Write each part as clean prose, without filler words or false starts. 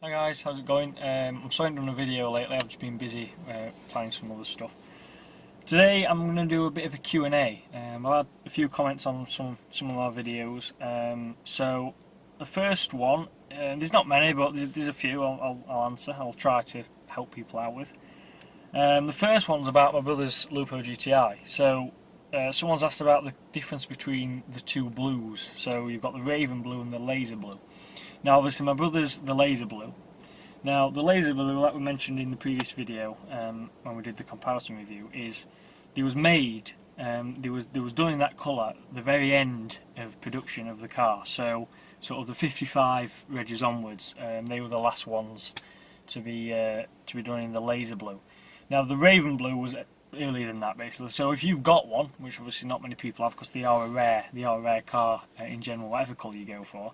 Hi guys, how's it going? I'm sorry I haven't done a video lately, I've just been busy planning some other stuff. Today I'm going to do a bit of a Q&A. I've had a few comments on some of my videos. So the first one, there's not many but there's a few I'll answer, I'll try to help people out with. The first one's about my brother's Lupo GTI. So someone's asked about the difference between the two blues. So you've got the Raven blue and the laser blue. Now obviously my brother's the laser blue. Now the laser blue, like we mentioned in the previous video when we did the comparison review, is they was made, they was done in that colour at the very end of production of the car. So sort of the 55 regs onwards, they were the last ones to be done in the laser blue. Now the Raven blue was earlier than that basically. So if you've got one, which obviously not many people have because they are a rare car in general, whatever colour you go for.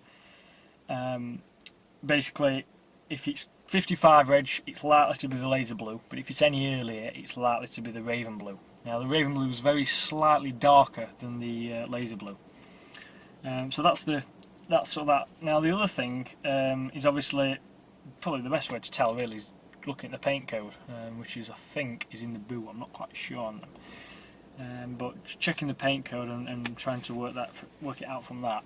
Basically, if it's 55 reg, it's likely to be the laser blue, but if it's any earlier, it's likely to be the Raven blue. Now the Raven blue is very slightly darker than the laser blue. So that's sort of that. Now the other thing is obviously probably the best way to tell really is looking at the paint code, which is I think is in the boot. I'm not quite sure on them, but checking the paint code and trying to work it out from that.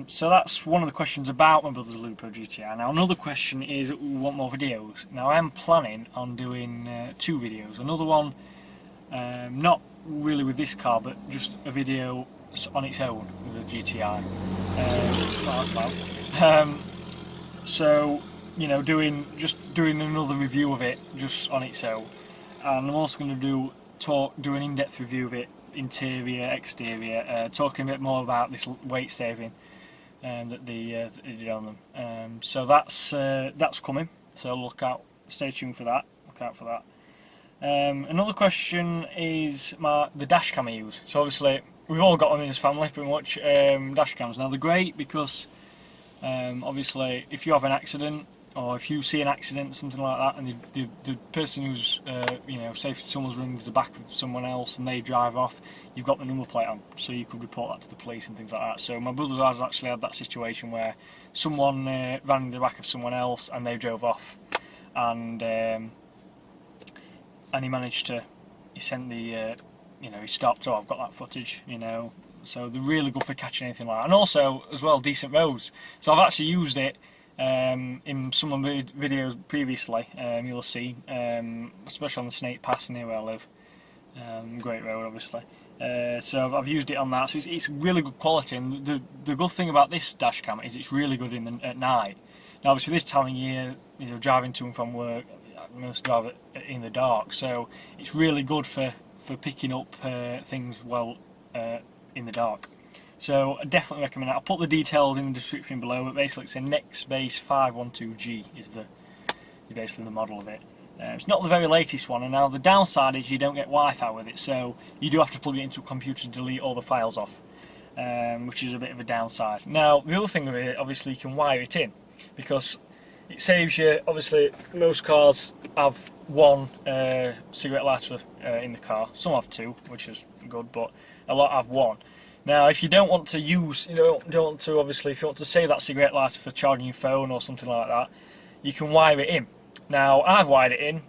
So that's one of the questions about my brother's Lupo GTI. Now another question is, we want more videos. Now I am planning on doing 2 videos. Another one, not really with this car, but just a video on its own with the GTI. Well, that's loud. So you know, doing another review of it just on its own, and I'm also going to do an in-depth review of it. Interior, exterior, talking a bit more about this weight saving that they did on them. So that's coming. So stay tuned for that. Look out for that. Another question is the Dashcam I use. So obviously we've all got them in this family pretty much. Dashcams. Now they're great because obviously if you have an accident, or if you see an accident, something like that, and the person who's, you know, say if someone's running to the back of someone else and they drive off, you've got the number plate on, so you could report that to the police and things like that. So my brother has actually had that situation where someone ran in the back of someone else and they drove off, and he managed to, he sent the, you know, he stopped. Oh, I've got that footage, you know. So they're really good for catching anything like that, and also as well decent roads. So I've actually used it. In some of my videos previously, you'll see, especially on the Snake Pass near where I live, great road obviously, so I've used it on that, so it's really good quality, and the good thing about this dash cam is it's really good at night. Now obviously this time of year, you know, driving to and from work, I must drive it in the dark, so it's really good for picking up things well in the dark. So I definitely recommend that. I'll put the details in the description below, but basically it's a Nextbase 512G is basically the model of it. It's not the very latest one, and now the downside is you don't get Wi-Fi with it, so you do have to plug it into a computer to delete all the files off, which is a bit of a downside. Now the other thing with it, obviously you can wire it in, because it saves you, obviously most cars have one cigarette lighter in the car, some have 2, which is good, but a lot have 1. Now, if you don't want to use, don't want to, obviously, if you want to save that cigarette lighter for charging your phone or something like that, you can wire it in. Now, I've wired it in.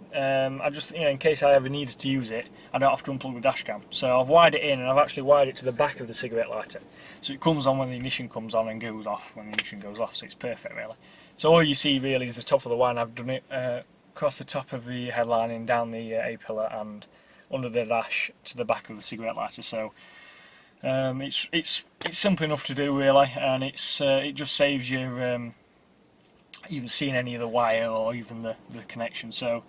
I just, you know, in case I ever needed to use it, I don't have to unplug the dashcam. So I've wired it in, and I've actually wired it to the back of the cigarette lighter. So it comes on when the ignition comes on and goes off when the ignition goes off. So it's perfect, really. So all you see really is the top of the wire. I've done it across the top of the headlining, down the A-pillar, and under the dash to the back of the cigarette lighter. So. It's simple enough to do really, and it just saves you even seeing any of the wire or even the connection. So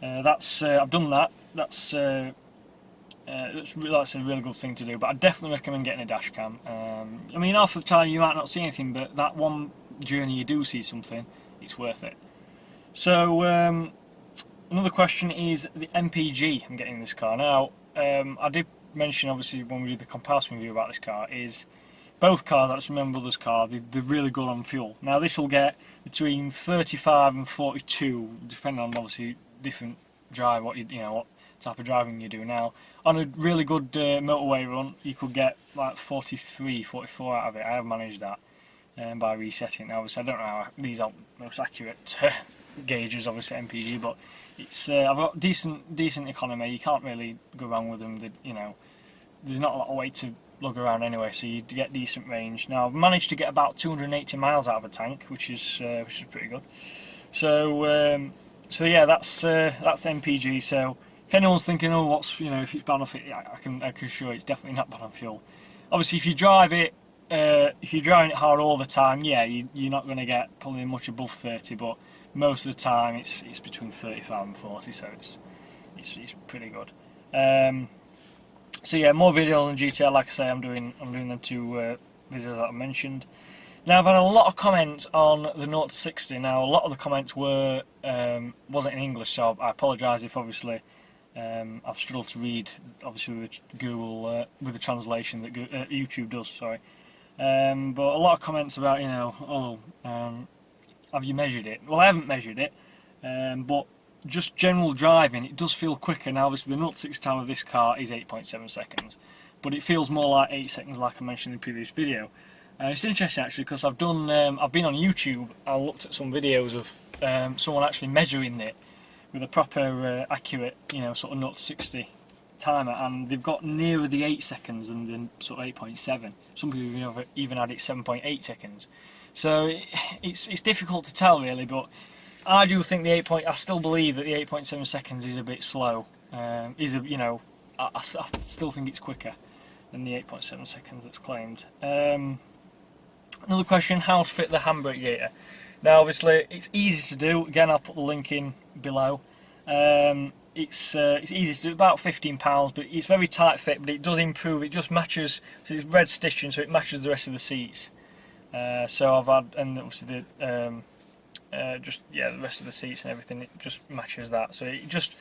I've done that. That's a really good thing to do. But I definitely recommend getting a dash cam. I mean, half the time you might not see anything, but that one journey you do see something, it's worth it. So another question is the MPG I'm getting in this car. Now I did mention obviously when we did the comparison review about this car is both cars, that's my brother's car, they're really good on fuel. Now this will get between 35 and 42 depending on obviously different drive, what type of driving you do. Now on a really good motorway run you could get like 43, 44 out of it. I have managed that. by resetting. Now, obviously, I don't know how these aren't most accurate gauges, obviously MPG, but it's I've got decent economy. You can't really go wrong with them. You know, there's not a lot of way to lug around anyway, so you get decent range. Now, I've managed to get about 280 miles out of a tank, which is pretty good. So so yeah, that's the MPG. So if anyone's thinking, oh, what's, you know, if it's bad off it, I can assure you it's definitely not bad on fuel. Obviously, if you drive it, if you're driving it hard all the time, yeah, you're not going to get probably much above 30, but most of the time it's between 35 and 40, so it's pretty good. So yeah, more videos on GTI. Like I say, I'm doing them 2 videos that I mentioned. Now, I've had a lot of comments on the 0-60. Now, a lot of the comments wasn't in English, so I apologise if obviously I've struggled to read, obviously with Google with the translation that YouTube does. Sorry, but a lot of comments about, you know, have you measured it? Well, I haven't measured it, but just general driving, it does feel quicker. Now, obviously, the 0-60 time of this car is 8.7 seconds, but it feels more like 8 seconds, like I mentioned in the previous video. It's interesting actually, because I've been on YouTube. I looked at some videos of someone actually measuring it with a proper accurate, you know, sort of 0-60 timer, and they've got nearer the 8 seconds than the sort of 8.7. Some people have even had it 7.8 seconds. So it's difficult to tell really, but I do think I still believe that the 8.7 seconds is a bit slow. You know, I still think it's quicker than the 8.7 seconds that's claimed. Another question: how to fit the handbrake gator? Now, obviously, it's easy to do. Again, I'll put the link in below. It's easy to do, about £15, but it's very tight fit. But it does improve. It just matches. So it's red stitching, so it matches the rest of the seats. So I've had, and obviously the the rest of the seats and everything. It just matches that. So it just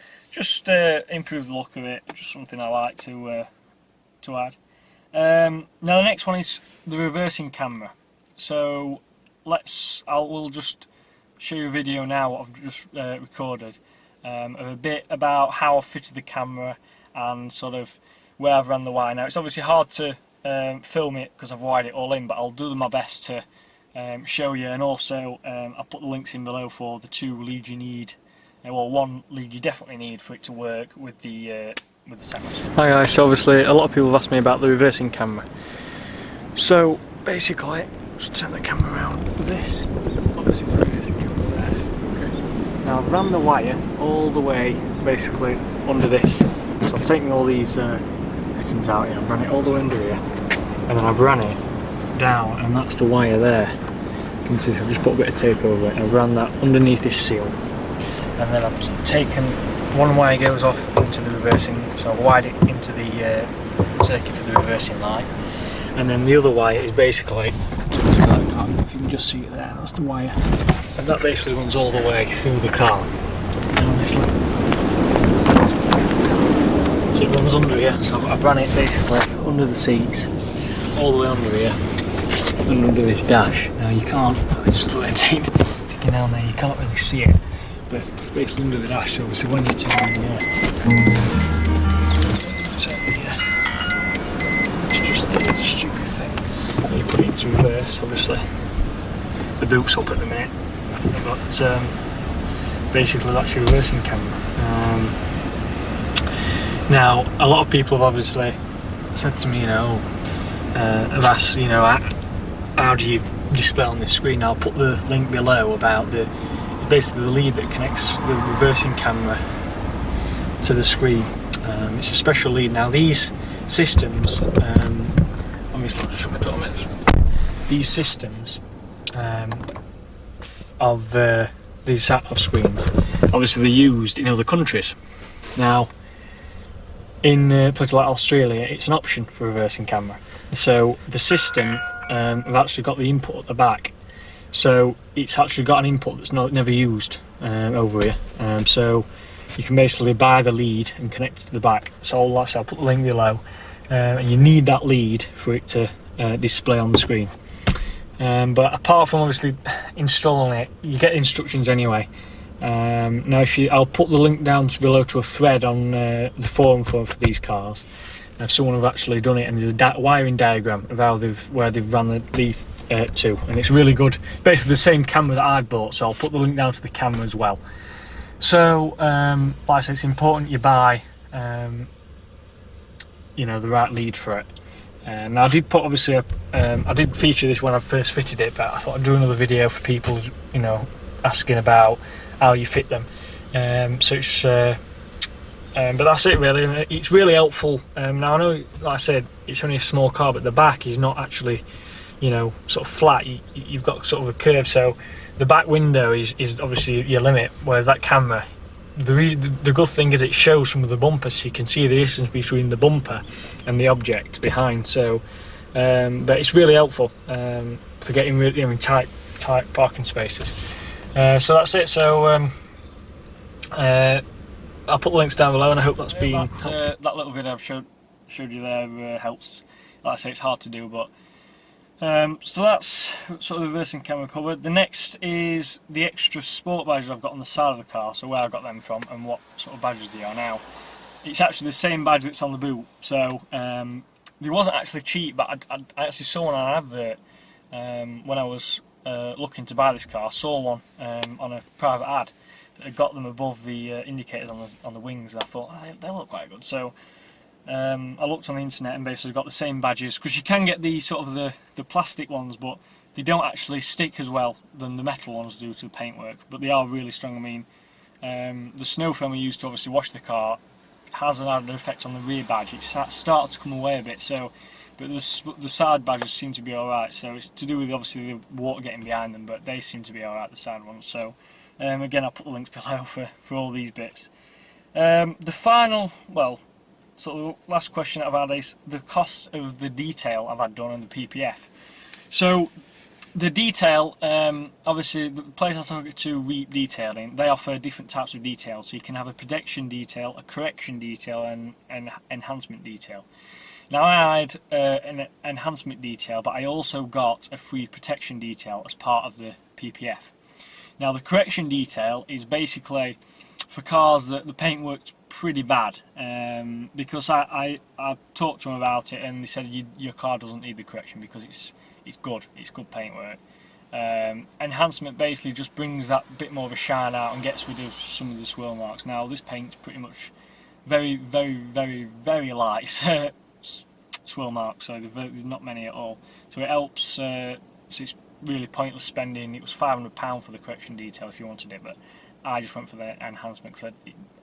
improves the look of it. Just something I like to add. Now the next one is the reversing camera. So we'll just show you a video now what I've just recorded of a bit about how I've fitted the camera and sort of where I've run the wire. Now, it's obviously hard to film it because I've wired it all in, but I'll do my best to show you. And also I'll put the links in below for the 2 leads you need, well, 1 lead you definitely need for it to work with the sound. Hi guys, so obviously a lot of people have asked me about the reversing camera. So basically, just turn the camera around. This, obviously the reversing camera there. Okay. Now I've ran the wire all the way basically under this. So I've taken all these fittings out here, I've run it all the way under here, and then I've ran it down, and that's the wire there. You can see, so I've just put a bit of tape over it, and I've ran that underneath this seal. And then I've taken, one wire goes off into the reversing, so I've wired it into the circuit for the reversing light, and then the other wire is basically, if you can just see it there, that's the wire, and that basically runs all the way through the car. So it runs under here, so I've ran it basically under the seats, all the way under here, and under this dash. Now you can't, just put a tape sticking down there, you can't really see it, but it's basically under the dash. So obviously when you turn it's just the stupid thing. And you put it into reverse, obviously. The boot's up at the minute, but basically that's your reversing camera. Now, a lot of people have obviously said to me, have asked, how do you display on this screen? I'll put the link below about basically the lead that connects the reversing camera to the screen. It's a special lead. Now these systems, obviously I'll show my documents. These systems of these sat-nav screens, obviously they're used in other countries. Now, in places like Australia, it's an option for reversing camera. So the system have actually got the input at the back. So it's actually got an input that's never used over here. So you can basically buy the lead and connect it to the back. So I'll put the link below, and you need that lead for it to display on the screen. But apart from obviously installing it, you get instructions anyway. Now I'll put the link down below to a thread on the forum for these cars, of someone who've actually done it, and there's a wiring diagram of how where they've ran these two, and it's really good. Basically the same camera that I bought, so I'll put the link down to the camera as well. So like I said, it's important you buy you know, the right lead for it. Now I did put, obviously I did feature this when I first fitted it, but I thought I'd do another video for people, you know, asking about how you fit them. So it's but that's it really, and it's really helpful. Now I know, like I said, it's only a small car, but the back is not actually, you know, sort of flat. You've got sort of a curve, so the back window is obviously your limit, whereas that camera, the good thing is it shows from the bumper, so you can see the distance between the bumper and the object behind. So but it's really helpful for getting really, I mean, tight parking spaces. So that's it. So I'll put links down below, and I hope that's been that little video I've showed you there helps. Like I say, it's hard to do, but so that's sort of the reversing camera covered. The next is the extra sport badges I've got on the side of the car, so where I got them from and what sort of badges they are. Now, it's actually the same badge that's on the boot, so they wasn't actually cheap, but I actually saw one on an advert when I was looking to buy this car. I saw one on a private ad that had got them above the indicators on the wings, and I thought, oh, they look quite good. So I looked on the internet and basically got the same badges, because you can get the sort of the plastic ones, but they don't actually stick as well than the metal ones do to the paintwork, but they are really strong. I mean, the snow film we used to obviously wash the car has an added effect on the rear badge. It started to come away a bit, so, but the side badges seem to be alright. So it's to do with obviously the water getting behind them, but they seem to be alright, the side ones. So again, I'll put the links below for all these bits. The final, well, so the last question I've had is the cost of the detail I've had done on the PPF. So the detail, obviously the place I took it to, Reap Detailing, they offer different types of detail. So you can have a protection detail, a correction detail, and an enhancement detail. Now I had an enhancement detail, but I also got a free protection detail as part of the PPF. Now the correction detail is basically for cars that the paintwork's pretty bad, because I talked to them about it, and they said your car doesn't need the correction because it's good paintwork. Enhancement basically just brings that bit more of a shine out and gets rid of some of the swirl marks. Now this paint's pretty much very light swirl marks, so there's not many at all, so it helps. So it's really pointless spending. It was £500 for the correction detail if you wanted it, but I just went for the enhancement because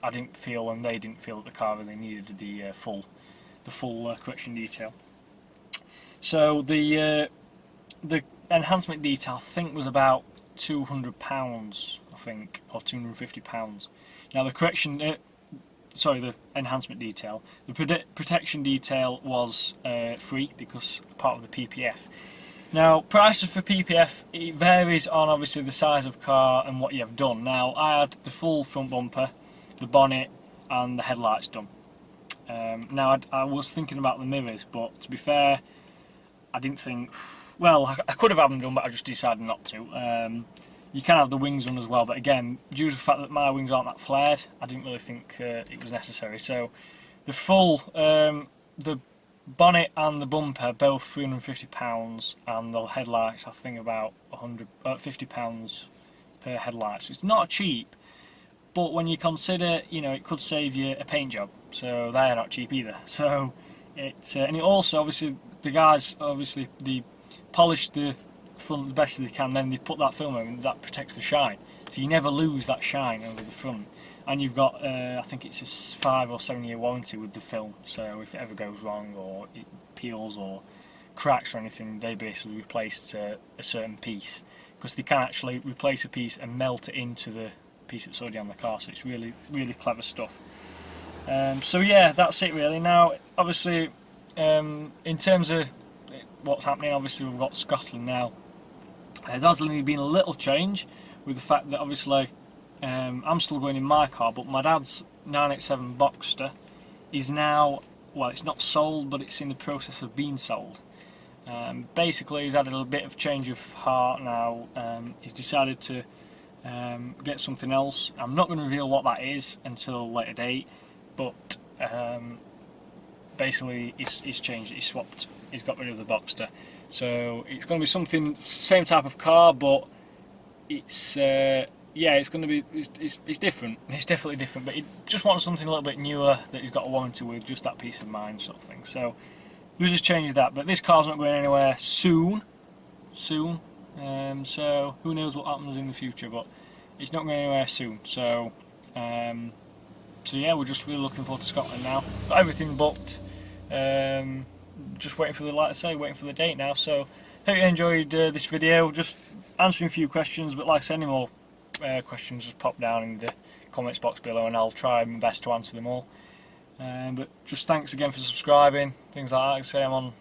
I didn't feel, and they didn't feel, that the car really needed the full correction detail. So the enhancement detail I think was about £200, I think, or £250. Now the correction, the enhancement detail, the protection detail was free because part of the PPF. Now, prices for PPF, it varies on obviously the size of car and what you have done. Now, I had the full front bumper, the bonnet and the headlights done. Now, I was thinking about the mirrors, but to be fair, I didn't think, well, I could have had them done, but I just decided not to. You can have the wings done as well, but again, due to the fact that my wings aren't that flared, I didn't really think it was necessary. So, the full, the bonnet and the bumper both £350, and the headlights I think about £50 per headlight. So it's not cheap, but when you consider, you know, it could save you a paint job, so they are not cheap either. So and it also, obviously, the guys obviously they polish the front the best they can, then they put that film over, and that protects the shine, so you never lose that shine over the front. And you've got, I think it's a 5 or 7 year warranty with the film, so if it ever goes wrong or it peels or cracks or anything, they basically replace a certain piece, because they can actually replace a piece and melt it into the piece that's already on the car, so it's really clever stuff. So yeah, that's it really. Now obviously in terms of what's happening, obviously we've got Scotland now. There's only been a little change with the fact that obviously I'm still going in my car, but my dad's 987 Boxster is now, well, it's not sold, but it's in the process of being sold. Basically, he's had a little bit of change of heart now. He's decided to get something else. I'm not going to reveal what that is until a later date, but basically he's changed it. He's got rid of the Boxster. So it's going to be something, same type of car, but it's yeah, it's going to be, it's different. It's definitely different, but he just wants something a little bit newer that he's got a warranty with, just that peace of mind sort of thing. So we'll just change that. But this car's not going anywhere soon. So who knows what happens in the future, but it's not going anywhere soon. So yeah, we're just really looking forward to Scotland now. Got everything booked. Just waiting for the, like I say, waiting for the date now. So hope you enjoyed this video. Just answering a few questions, but like I said, any more questions, just pop down in the comments box below, and I'll try my best to answer them all. But just thanks again for subscribing, things like that. Like I say, I'm on,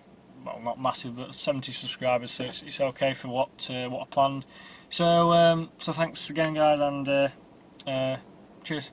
well, not massive, but 70 subscribers, so it's okay for what I planned. So thanks again, guys, and cheers.